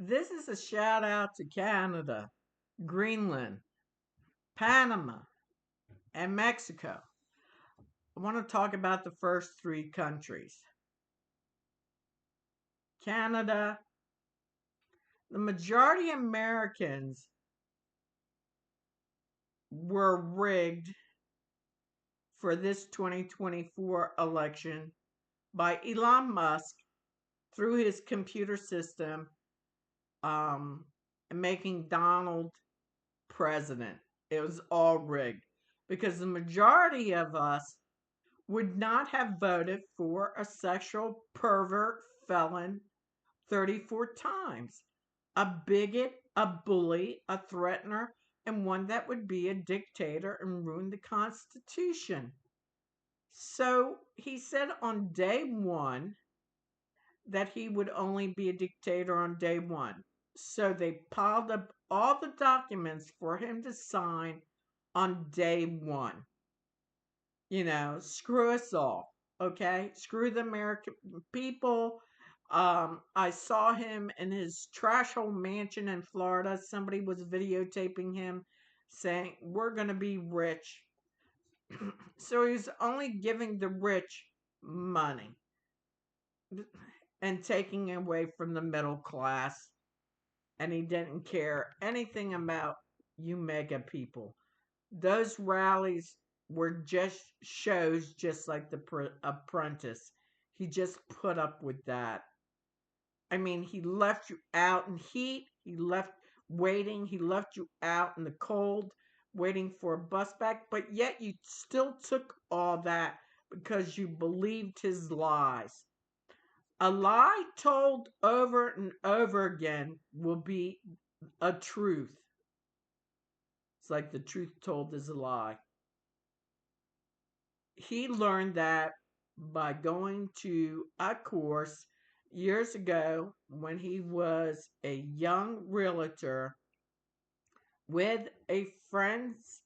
This is a shout out to Canada, Greenland, Panama, and Mexico. I want to talk about the first three countries. Canada, the majority of Americans were rigged for this 2024 election by Elon Musk through his computer system, um, making Donald president. It was all rigged because the majority of us would not have voted for a sexual pervert felon 34 times, a bigot, a bully, a threatener, and one that would be a dictator and ruin the Constitution. So he said on day one that he would only be a dictator on day one. So they piled up all the documents for him to sign on day one. Screw us all. Okay? Screw the American people. I saw him in his trash hole mansion in Florida. Somebody was videotaping him saying, "We're going to be rich." So he's only giving the rich money and taking away from the middle class. And he didn't care anything about you mega people. Those rallies were just shows, just like the Apprentice. He just put up with that. I mean, he left you out in heat. He left waiting. He left you out in the cold, waiting for a bus back. But yet you still took all that because you believed his lies. A lie told over and over again will be a truth. It's like the truth told is a lie. He learned that by going to a course years ago when he was a young realtor with a friend's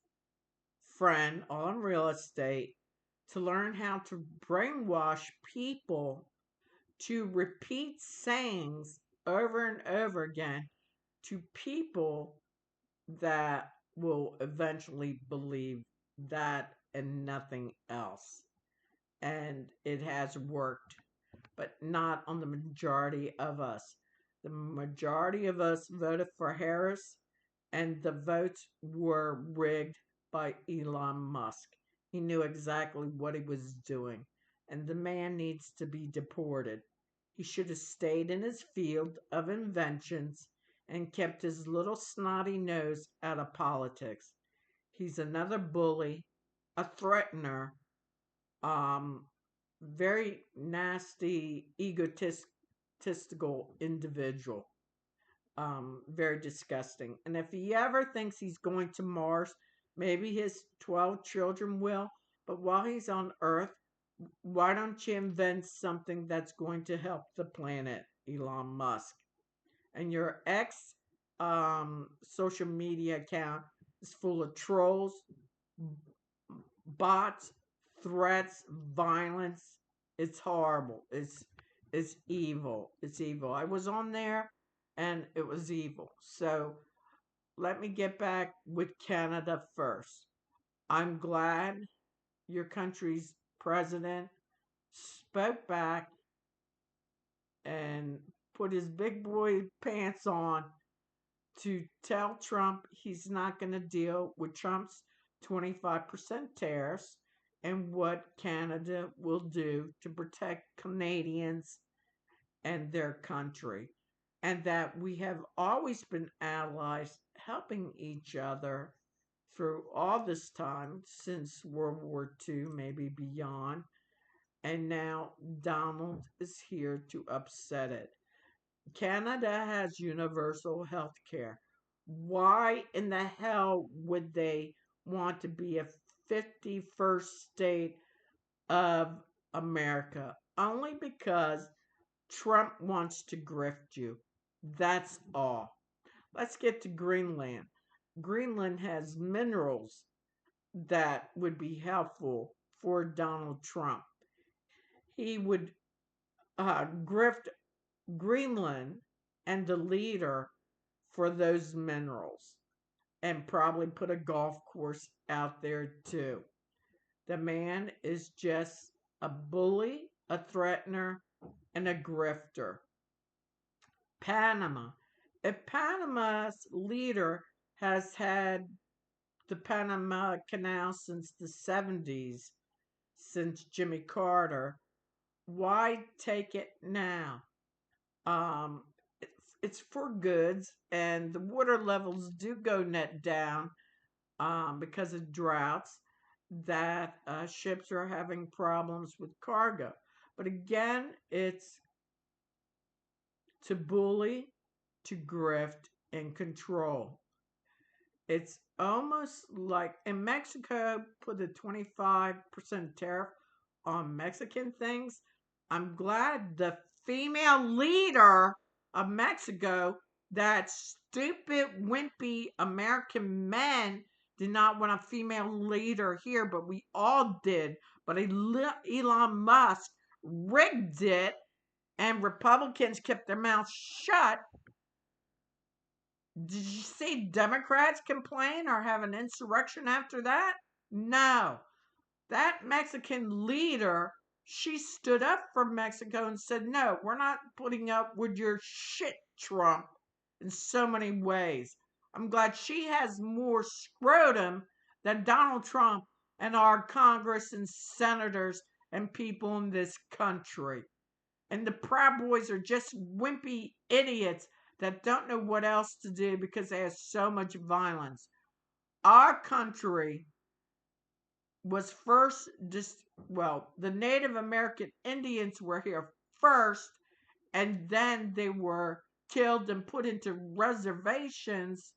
friend on real estate to learn how to brainwash people to repeat sayings over and over again to people that will eventually believe that and nothing else. And it has worked, but not on the majority of us. The majority of us voted for Harris, and the votes were rigged by Elon Musk. He knew exactly what he was doing, and the man needs to be deported. He should have stayed in his field of inventions and kept his little snotty nose out of politics. He's another bully, a threatener, um, very nasty, egotistical individual. Very disgusting. And if he ever thinks he's going to Mars, maybe his 12 children will. But while he's on Earth, why don't you invent something that's going to help the planet, Elon Musk? And your ex social media account is full of trolls, bots, threats, violence. It's horrible. It's evil. It's evil. I was on there and it was evil. So let me get back with Canada first. I'm glad your country's president spoke back and put his big boy pants on to tell Trump he's not going to deal with Trump's 25% tariffs and what Canada will do to protect Canadians and their country. And that we have always been allies helping each other through all this time since World War II, maybe beyond. And now Donald is here to upset it. Canada has universal health care. Why in the hell would they want to be a 51st state of America? Only because Trump wants to grift you. That's all. Let's get to Greenland. Greenland has minerals that would be helpful for Donald Trump. He would grift Greenland and the leader for those minerals, and probably put a golf course out there too. The man is just a bully, a threatener, and a grifter. Panama. If Panama's leader has had the Panama Canal since the 70s, since Jimmy Carter, why take it now? Um, it's for goods, and the water levels do go net down because of droughts, that ships are having problems with cargo. But again, it's to bully, to grift, and control. It's almost like in Mexico put a 25% tariff on Mexican things. I'm glad the female leader of Mexico, that stupid, wimpy American men, did not want a female leader here, but we all did. But Elon Musk rigged it, and Republicans kept their mouths shut. Did you see Democrats complain or have an insurrection after that? No. That Mexican leader, she stood up for Mexico and said, no, we're not putting up with your shit, Trump, in so many ways. I'm glad she has more scrotum than Donald Trump and our Congress and senators and people in this country. And the Proud Boys are just wimpy idiots that don't know what else to do because they have so much violence. Our country was first just, well, the Native American Indians were here first, and then they were killed and put into reservations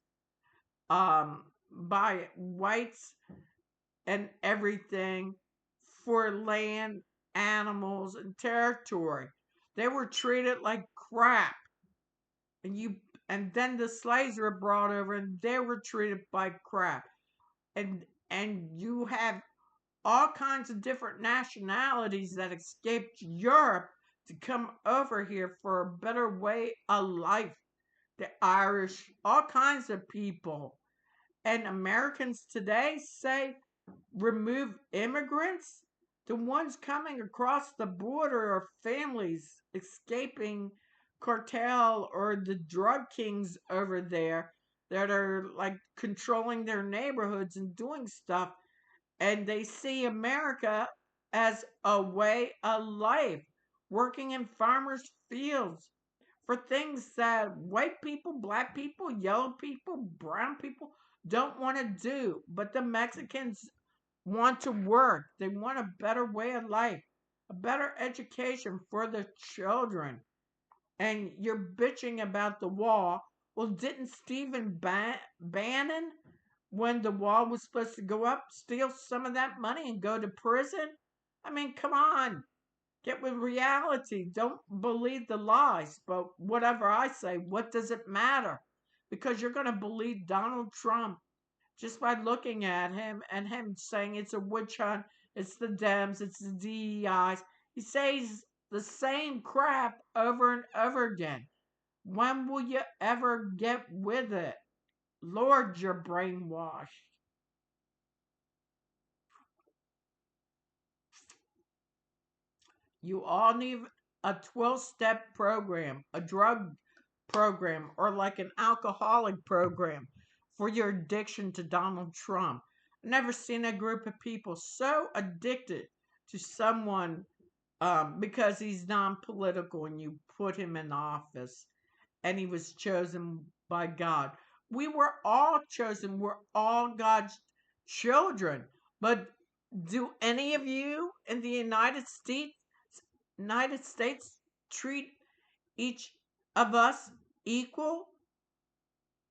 by whites and everything for land, animals, and territory. They were treated like crap. And then the slaves were brought over and they were treated by crap. And you have all kinds of different nationalities that escaped Europe to come over here for a better way of life. The Irish, all kinds of people. And Americans today say remove immigrants. The ones coming across the border are families escaping cartel or the drug kings over there that are like controlling their neighborhoods and doing stuff, and they see America as a way of life, working in farmers' fields for things that white people, black people, yellow people, brown people don't want to do. But the Mexicans want to work, they want a better way of life, a better education for the children. And you're bitching about the wall. Well, didn't Stephen Bannon, when the wall was supposed to go up, steal some of that money and go to prison? I mean, come on. Get with reality. Don't believe the lies. But whatever I say, what does it matter? Because you're going to believe Donald Trump just by looking at him and him saying it's a witch hunt, it's the Dems, it's the DEIs. He says the same crap over and over again. When will you ever get with it? Lord, you're brainwashed. You all need a 12-step program, a drug program, or like an alcoholic program for your addiction to Donald Trump. I've never seen a group of people so addicted to someone because he's non political and you put him in office and he was chosen by God. We were all chosen, we're all God's children. But do any of you in the United States treat each of us equal,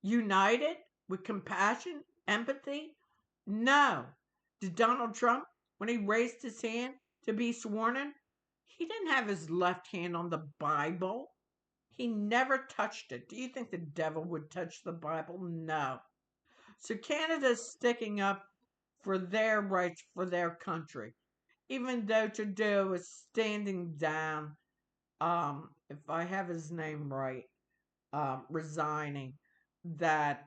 united, with compassion, empathy? No. Did Donald Trump, when he raised his hand to be sworn in, he didn't have his left hand on the Bible. He never touched it. Do you think the devil would touch the Bible? No. So Canada's sticking up for their rights for their country, even though Trudeau is standing down. If I have his name right, resigning, that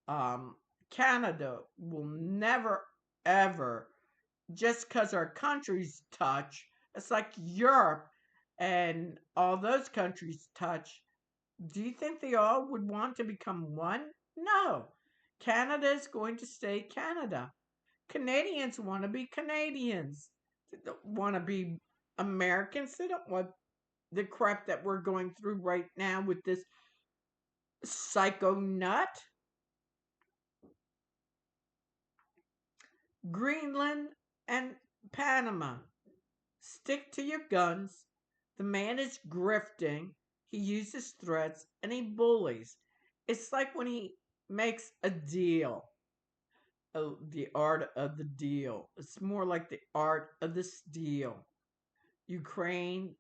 um, Canada will never, ever, just because our countries touch, it's like Europe and all those countries touch. Do you think they all would want to become one? No. Canada is going to stay Canada. Canadians want to be Canadians. They don't want to be Americans. They don't want the crap that we're going through right now with this psycho nut. Greenland and Panama. Stick to your guns. The man is grifting. He uses threats and he bullies. It's like when he makes a deal. Oh, the art of the deal. It's more like the art of the steal. Ukraine,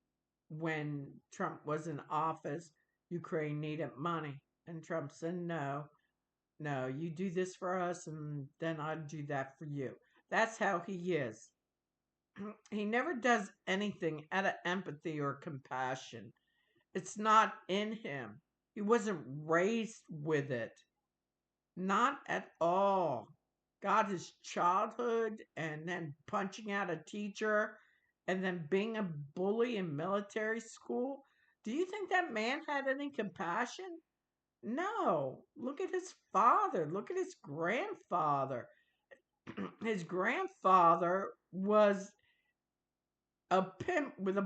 when Trump was in office, Ukraine needed money. And Trump said, no, no, you do this for us, and then I'll do that for you. That's how he is. He never does anything out of empathy or compassion. It's not in him. He wasn't raised with it. Not at all. Got his childhood and then punching out a teacher and then being a bully in military school. Do you think that man had any compassion? No. Look at his father. Look at his grandfather. His grandfather was a pimp with a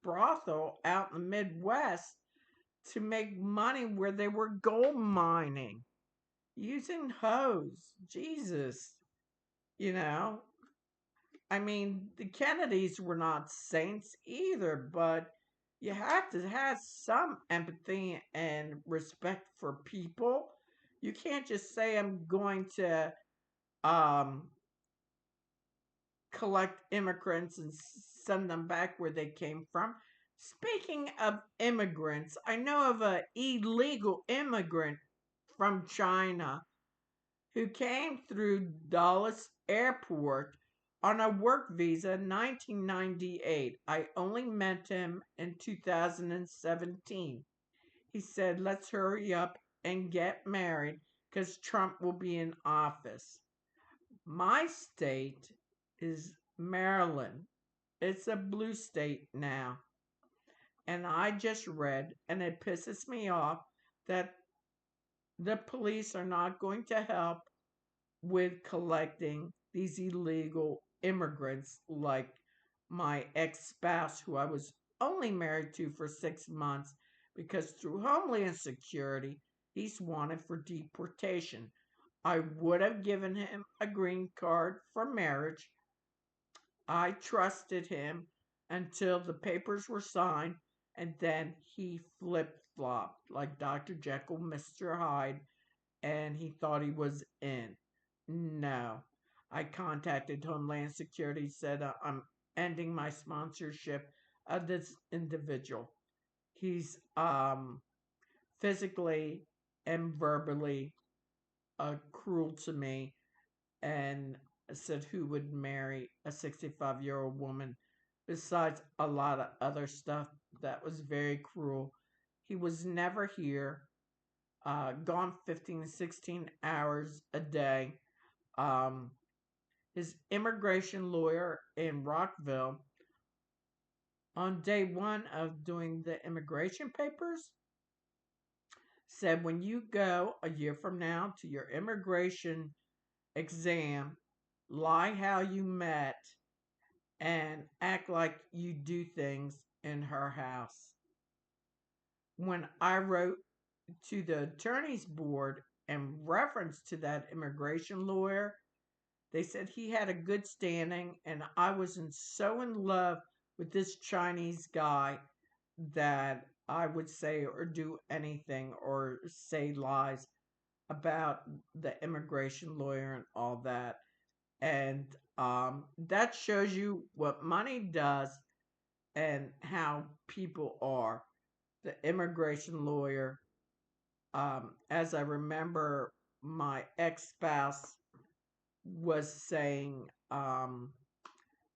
brothel out in the Midwest to make money where they were gold mining using hose. Jesus, you know. I mean, the Kennedys were not saints either, but you have to have some empathy and respect for people. You can't just say I'm going to um, collect immigrants and send them back where they came from. Speaking of immigrants, I know of an illegal immigrant from China who came through Dulles Airport on a work visa in 1998. I only met him in 2017. He said, let's hurry up and get married because Trump will be in office. My state is Maryland. It's a blue state now. And I just read, and it pisses me off, that the police are not going to help with collecting these illegal immigrants like my ex spouse, who I was only married to for 6 months, because through Homeland Security, he's wanted for deportation. I would have given him a green card for marriage. I trusted him until the papers were signed, and then he flip flopped like Dr. Jekyll, Mr. Hyde, and he thought he was in. No. I contacted Homeland Security, said I'm ending my sponsorship of this individual. He's physically and verbally cruel to me, and said who would marry a 65-year-old woman, besides a lot of other stuff that was very cruel. He was never here, gone 15 to 16 hours a day. Um, his immigration lawyer in Rockville, on day one of doing the immigration papers, said when you go a year from now to your immigration exam, lie how you met and act like you do things in her house. When I wrote to the attorney's board in reference to that immigration lawyer, they said he had a good standing, and I wasn't so in love with this Chinese guy that I would say or do anything or say lies about the immigration lawyer and all that. And that shows you what money does and how people are. The immigration lawyer, as I remember, my ex spouse was saying,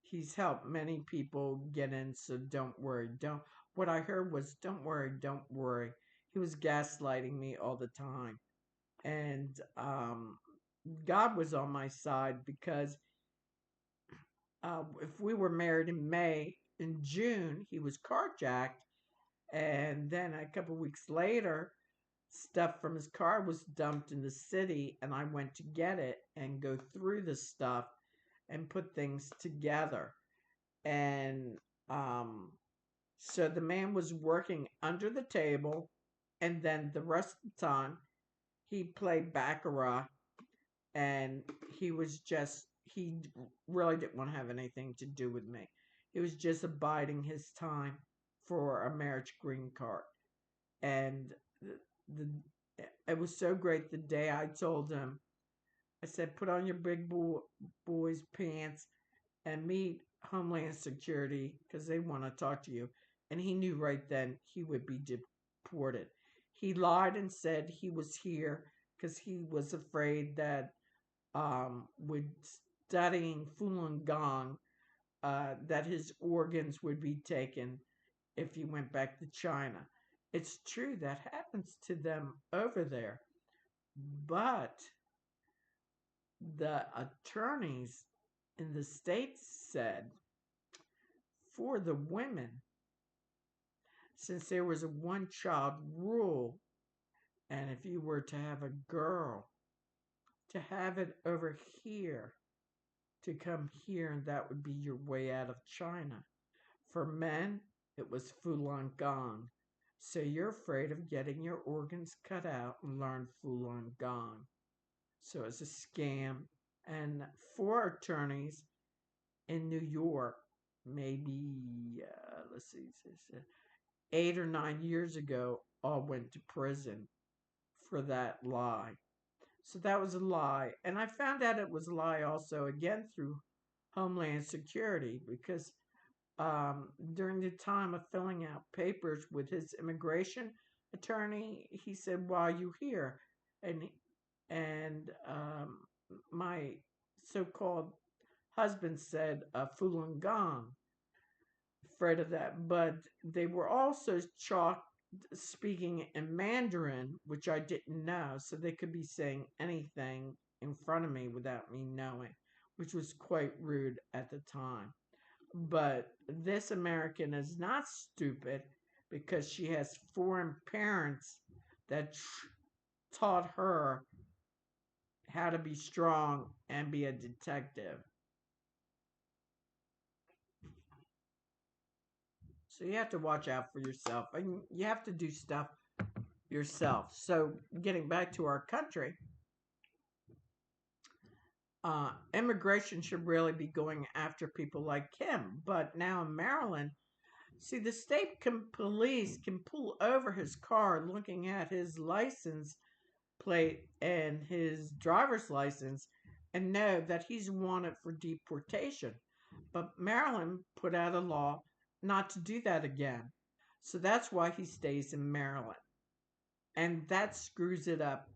he's helped many people get in, so don't worry. Don't. What I heard was, don't worry, don't worry. He was gaslighting me all the time. And God was on my side because if we were married in May, in June, he was carjacked. And then a couple weeks later, stuff from his car was dumped in the city, and I went to get it and go through the stuff and put things together. And um, so the man was working under the table, and then the rest of the time he played baccarat, and he really didn't want to have anything to do with me. He was just abiding his time for a marriage green card. And the it was so great the day I told him, I said, put on your boy's pants and meet Homeland Security because they want to talk to you. And he knew right then he would be deported. He lied and said he was here because he was afraid that with studying Falun Gong, that his organs would be taken if he went back to China. It's true that happens to them over there, but the attorneys in the States said for the women, since there was a one child rule, and if you were to have a girl, to have it over here, to come here, and that would be your way out of China. For men, it was Falun Gong. So you're afraid of getting your organs cut out and learn Falun Gong. So it's a scam. And four attorneys in New York, maybe, let's see, 8 or 9 years ago, all went to prison for that lie. So that was a lie. And I found out it was a lie also again through Homeland Security because during the time of filling out papers with his immigration attorney, he said, "Why are you here?" And my so-called husband said, "Falun Gong," afraid of that. But they were also chalk speaking in Mandarin, which I didn't know, so they could be saying anything in front of me without me knowing, which was quite rude at the time. But this American is not stupid because she has foreign parents that taught her how to be strong and be a detective. So you have to watch out for yourself and you have to do stuff yourself. So, getting back to our country, immigration should really be going after people like him. But now in Maryland, see, the police can pull over his car looking at his license plate and his driver's license and know that he's wanted for deportation. But Maryland put out a law not to do that again. So that's why he stays in Maryland. And that screws it up.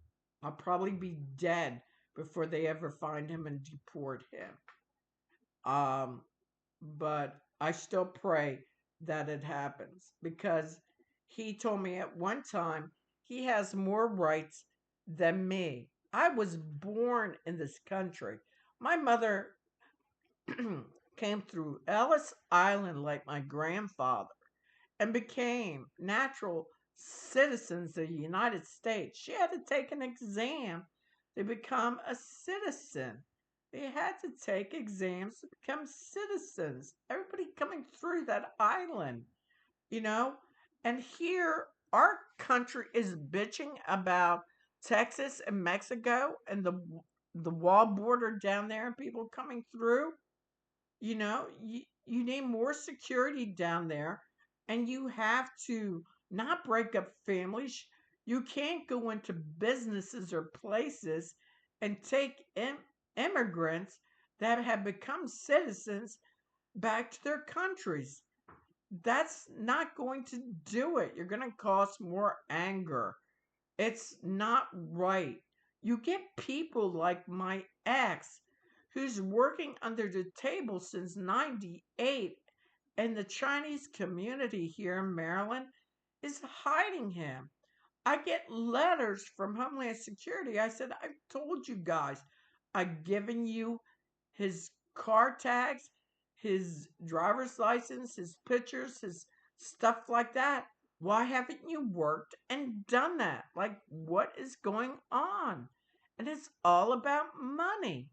I'll probably be dead before they ever find him and deport him. Um, but I still pray that it happens because he told me at one time he has more rights than me. I was born in this country. My mother came through Ellis Island like my grandfather and became natural citizens of the United States. She had to take an exam to become a citizen. They had to take exams to become citizens. Everybody coming through that island, you know? And here, our country is bitching about Texas and Mexico and the wall border down there and people coming through. You need more security down there, and you have to not break up families. You can't go into businesses or places and take immigrants that have become citizens back to their countries. That's not going to do it. You're going to cause more anger. It's not right. You get people like my ex who's working under the table since 98, and the Chinese community here in Maryland is hiding him. I get letters from Homeland Security. I said, I've told you guys, I've given you his car tags, his driver's license, his pictures, his stuff like that. Why haven't you worked and done that? Like, what is going on? And it's all about money.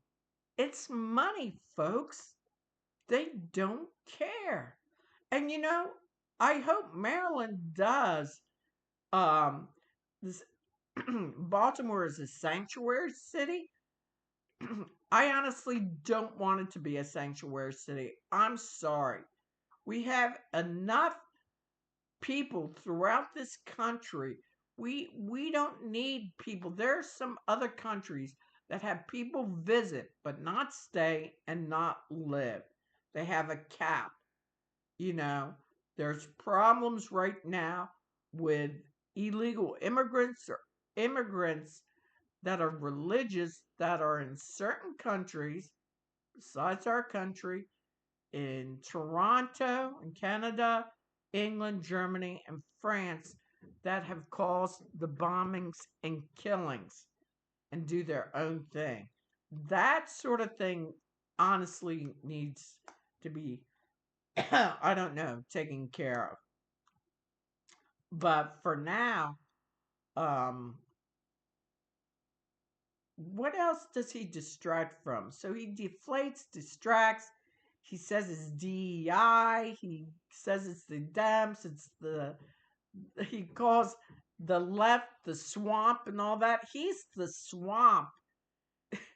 It's money, folks. They don't care. And I hope Maryland does. Um, this Baltimore is a sanctuary city. I honestly don't want it to be a sanctuary city. I'm sorry. We have enough people throughout this country. We don't need people. There are some other countries that have people visit but not stay and not live. They have a cap. You know, there's problems right now with illegal immigrants or immigrants that are religious that are in certain countries besides our country, in Toronto, in Canada, England, Germany, and France, that have caused the bombings and killings and do their own thing. That sort of thing honestly needs to be, I don't know, taken care of. But for now, um, what else does he distract from? So he deflates, distracts. He says it's DEI. He says it's the Dems. He calls the left the swamp and all that. He's the swamp.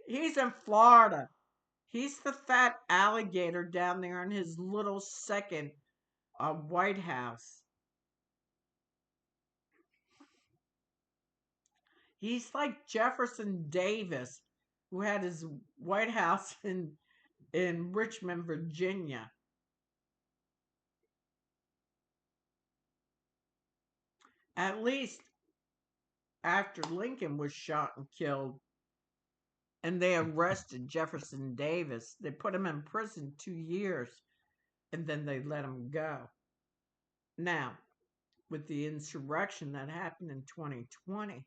He's in Florida. He's the fat alligator down there in his little second White House. He's like Jefferson Davis, who had his White House in Richmond, Virginia. At least after Lincoln was shot and killed, and they arrested Jefferson Davis, they put him in prison 2 years, and then they let him go. Now, with the insurrection that happened in 2020,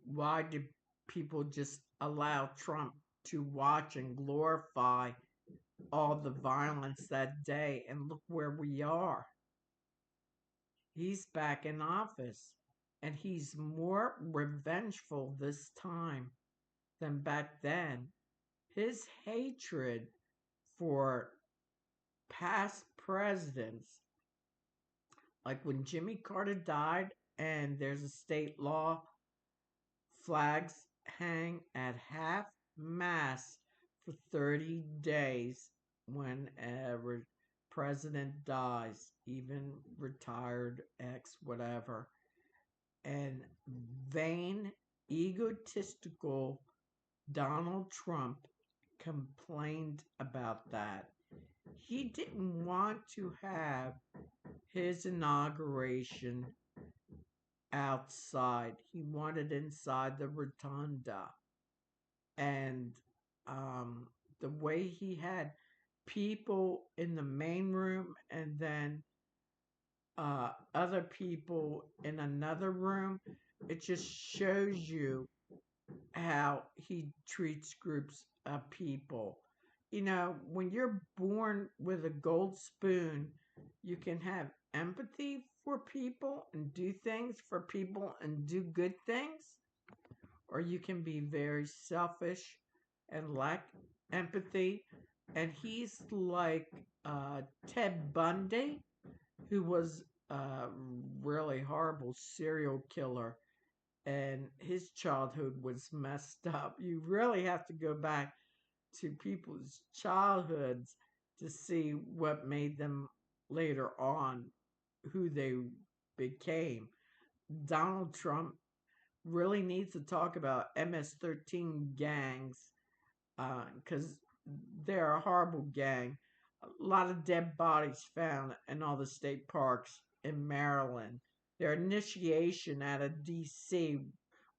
why did people just allow Trump to watch and glorify all the violence that day? And look where we are. He's back in office, and he's more revengeful this time than back then. His hatred for past presidents, like when Jimmy Carter died, and there's a state law, flags hang at half mast for 30 days whenever president dies, even retired ex whatever. And vain, egotistical Donald Trump complained about that. He didn't want to have his inauguration outside. He wanted inside the rotunda. And the way he had people in the main room and then other people in another room, it just shows you how he treats groups of people. When you're born with a gold spoon, you can have empathy for people and do things for people and do good things, or you can be very selfish and lack empathy. And he's like Ted Bundy, who was a really horrible serial killer, and his childhood was messed up. You really have to go back to people's childhoods to see what made them later on who they became. Donald Trump really needs to talk about MS-13 gangs because they're a horrible gang. A lot of dead bodies found in all the state parks in Maryland. Their initiation out of DC,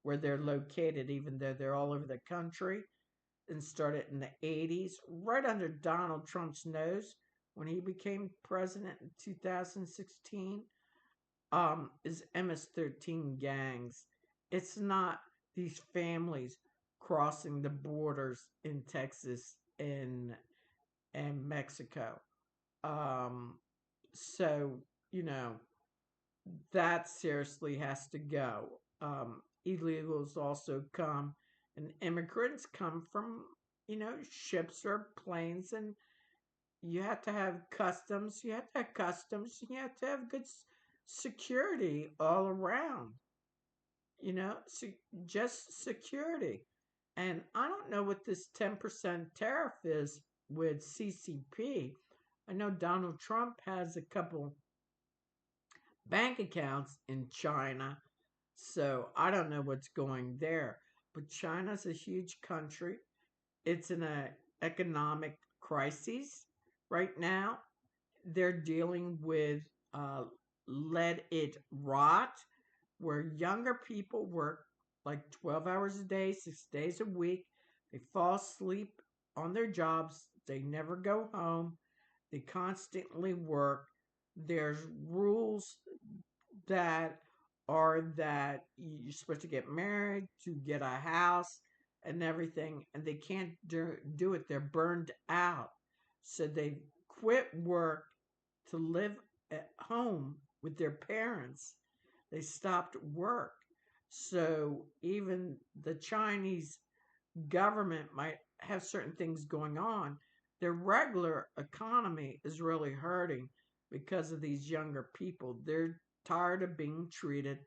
where they're located, even though they're all over the country, and started in the 80s, right under Donald Trump's nose when he became president in 2016. is MS-13 gangs. It's not these families crossing the borders in Texas and Mexico. Um, so you know that seriously has to go. Illegals also come, and immigrants come from ships or planes, and you have to have customs. You have to have customs. You have to have good security all around. Just security. And I don't know what this 10% tariff is with CCP. I know Donald Trump has a couple bank accounts in China, so I don't know what's going there. But China's a huge country. It's in an economic crisis right now. They're dealing with uh, let it rot, where younger people work like 12 hours a day, 6 days a week. They fall asleep on their jobs. They never go home. They constantly work. There's rules that that you're supposed to get married, to get a house, and everything, and they can't do it. They're burned out. So they quit work to live at home with their parents. They stopped work. So even the Chinese government might have certain things going on. Their regular economy is really hurting because of these younger people. They're tired of being treated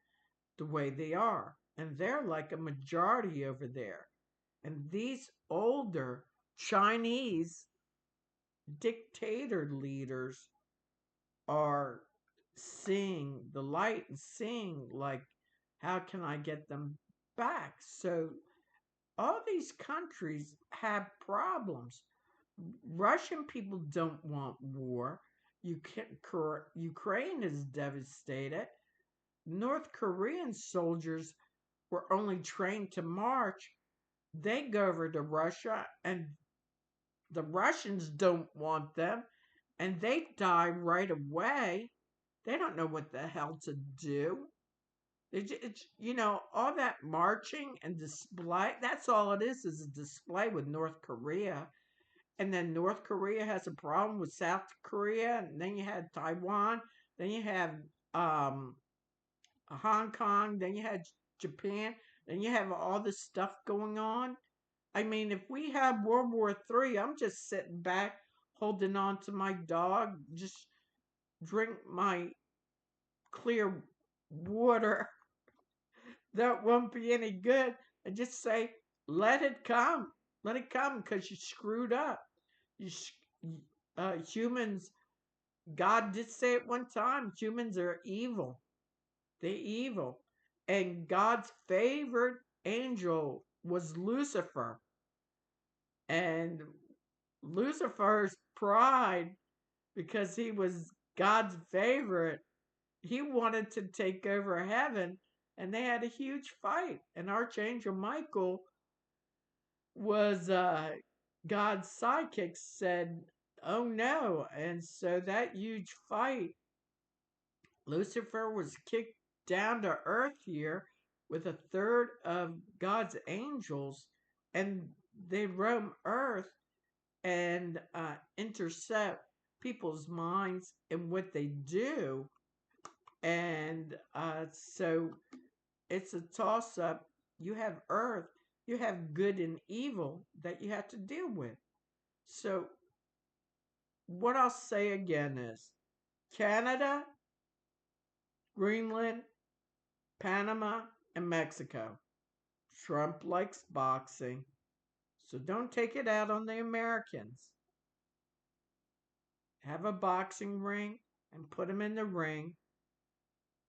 the way they are. And they're like a majority over there. And these older Chinese dictator leaders are seeing the light and seeing, like, how can I get them back? So all these countries have problems. Russian people don't want war. Ukraine is devastated. North Korean soldiers were only trained to march. They go over to Russia, and the Russians don't want them, and they die right away. They don't know what the hell to do. All that marching and display, that's all it is a display with North Korea. And then North Korea has a problem with South Korea, and then you had Taiwan, then you have um, Hong Kong, then you had Japan, then you have all this stuff going on. I mean, if we have World War III, I'm just sitting back, holding on to my dog, just drink my clear water that won't be any good, and just say, let it come. Let it come, because you screwed up. You, humans, God did say it one time, humans are evil. They're evil. And God's favorite angel was Lucifer. And Lucifer's pride, because he was God's favorite, he wanted to take over heaven, and they had a huge fight. And Archangel Michael was God's sidekick, said, "Oh no!" And so that huge fight, Lucifer was kicked down to earth here with a third of God's angels, and they roam earth and intercept people's minds and what they do. And so it's a toss up. You have earth, you have good and evil that you have to deal with. So, what I'll say again is Canada, Greenland, Panama, and Mexico. Trump likes boxing, so don't take it out on the Americans. Have a boxing ring and put them in the ring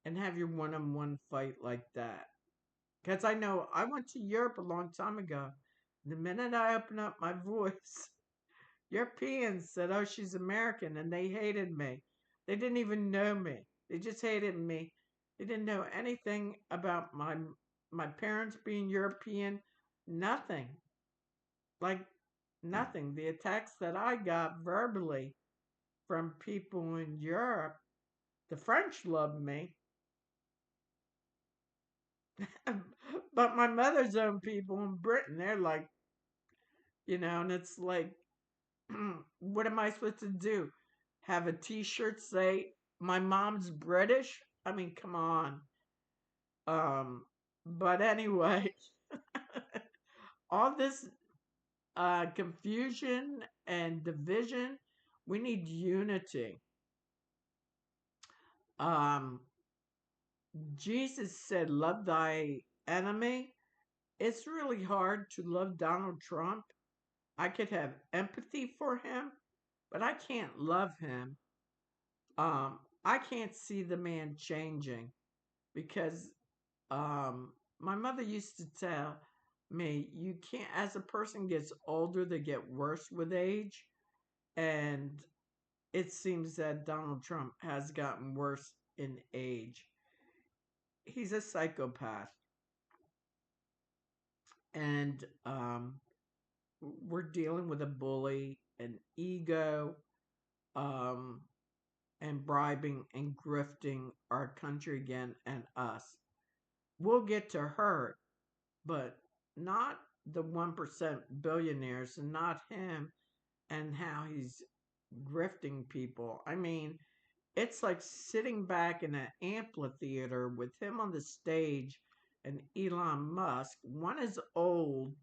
and have your one on one fight like that. Because I know I went to Europe a long time ago. The minute I opened up my voice, Europeans said, "Oh, she's American," and they hated me. They didn't even know me. They just hated me. They didn't know anything about my parents being European. Nothing. Like nothing. The attacks that I got verbally from people in Europe, the French loved me. But my mother's own people in Britain, they're like, and it's like, what am I supposed to do? Have a T-shirt say my mom's British? I mean, come on. Um, but anyway, all this confusion and division, we need unity. Um, Jesus said, "Love thy enemy." It's really hard to love Donald Trump. I could have empathy for him, but I can't love him. I can't see the man changing because my mother used to tell me you can't, as a person gets older, they get worse with age. And it seems that Donald Trump has gotten worse in age. He's a psychopath. And we're dealing with a bully, an ego, um, and bribing and grifting our country again and us. We'll get to hurt, but not the 1% billionaires and not him and how he's grifting people. I mean, it's like sitting back in an amphitheater with him on the stage and Elon Musk. One is old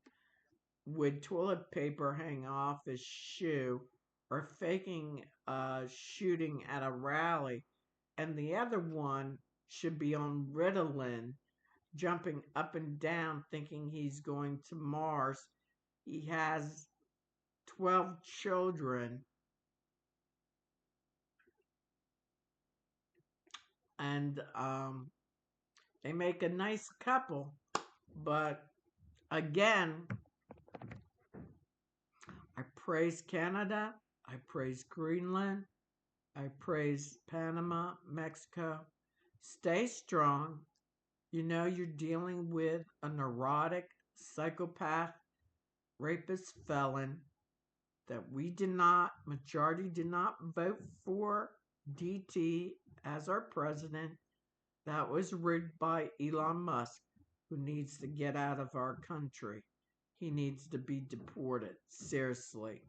with toilet paper hanging off his shoe or faking a shooting at a rally, and the other one should be on Ritalin, jumping up and down, thinking he's going to Mars. He has 12 children, and they make a nice couple. But again, I praise Canada, I praise Greenland, I praise Panama, Mexico. Stay strong. You know you're dealing with a neurotic psychopath, rapist, felon that majority did not vote for DT as our president. That was rigged by Elon Musk, who needs to get out of our country. He needs to be deported, seriously.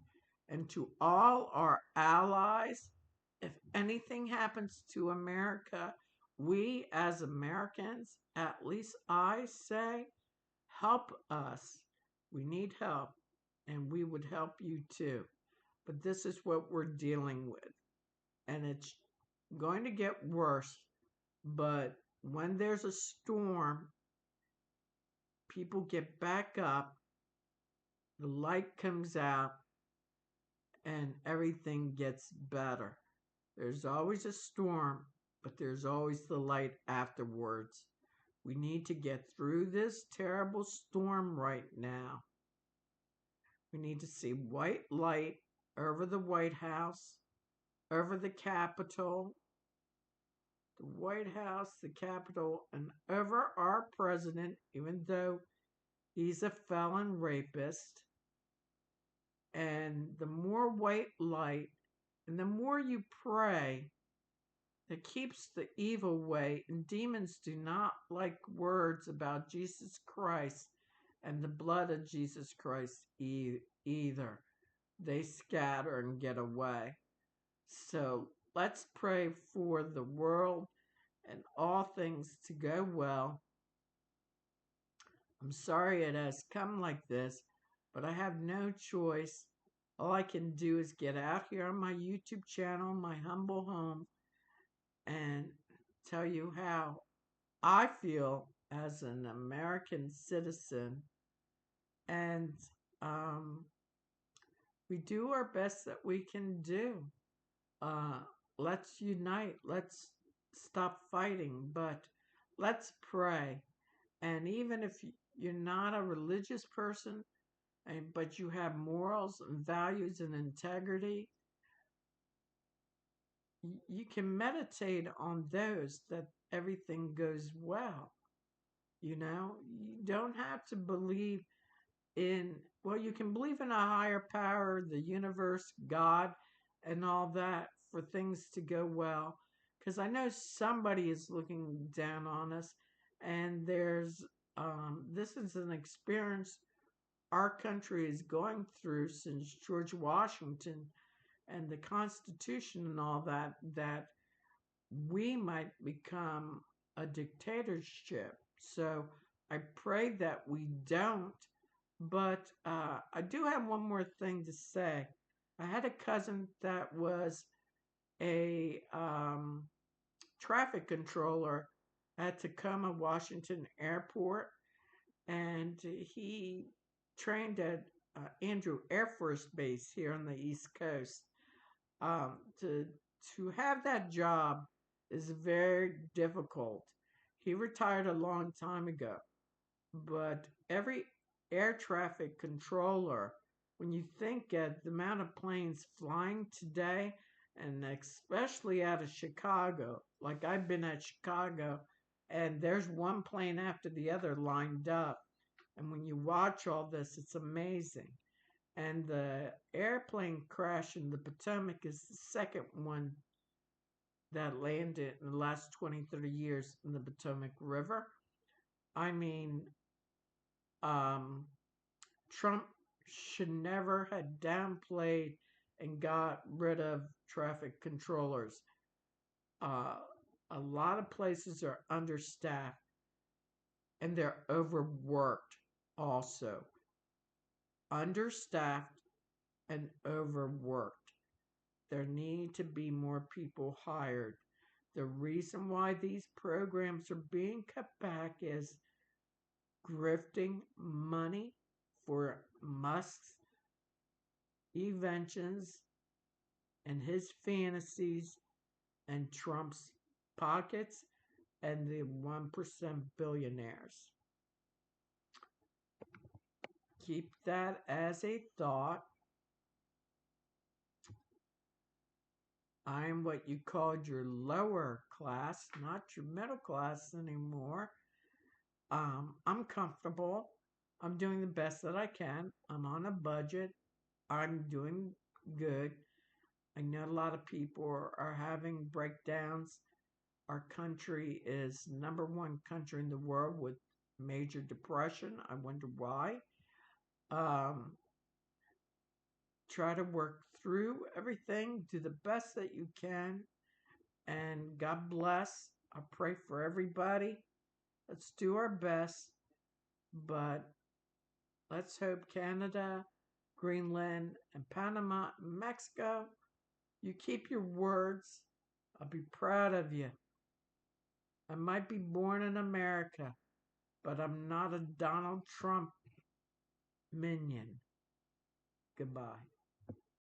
And to all our allies, if anything happens to America, we as Americans, at least I say, help us. We need help, and we would help you too. But this is what we're dealing with, and it's going to get worse. But when there's a storm, people get back up, the light comes out, and everything gets better. There's always a storm, but there's always the light afterwards. We need to get through this terrible storm right now. We need to see white light over the White House, over the Capitol, the White House, the Capitol, and over our president, even though he's a felon rapist. And the more white light and the more you pray, that keeps the evil away. And demons do not like words about Jesus Christ and the blood of Jesus Christ either. They scatter and get away. So let's pray for the world and all things to go well. I'm sorry it has come like this, but I have no choice. All I can do is get out here on my YouTube channel, my humble home, and tell you how I feel as an American citizen. And um, we do our best that we can do. Uh, let's unite. Let's stop fighting, but let's pray. And even if you're not a religious person, but you have morals and values and integrity, you can meditate on those that everything goes well. You don't have to believe in, well, you can believe in a higher power, the universe, God, and all that for things to go well. Because I know somebody is looking down on us, And this is an experience our country is going through since George Washington and the Constitution and all that, that we might become a dictatorship. So I pray that we don't. But I do have one more thing to say. I had a cousin that was a traffic controller at Tacoma, Washington Airport, and he trained at Andrew Air Force Base here on the East Coast. Um, to to have that job is very difficult. He retired a long time ago, but every air traffic controller, when you think of the amount of planes flying today, and especially out of Chicago, like I've been at Chicago, and there's one plane after the other lined up. And when you watch all this, it's amazing. And the airplane crash in the Potomac is the second one that landed in the last 20, 30 years in the Potomac River. I mean, um, Trump should never have downplayed and got rid of traffic controllers. Uh, a lot of places are understaffed and they're overworked also. Understaffed and overworked. There need to be more people hired. The reason why these programs are being cut back is grifting money for Musk's inventions and his fantasies and Trump's pockets and the 1% billionaires. Keep that as a thought. I'm what you called your lower class, not your middle class anymore. I'm comfortable. I'm doing the best that I can. I'm on a budget. I'm doing good. I know a lot of people are having breakdowns. Our country is number one country in the world with major depression. I wonder why. Um, Try to work through everything, do the best that you can, and God bless. I pray for everybody. Let's do our best, but let's hope Canada, Greenland, and Panama, and Mexico, you keep your words. I'll be proud of you. I might be born in America, but I'm not a Donald Trump minion. Goodbye.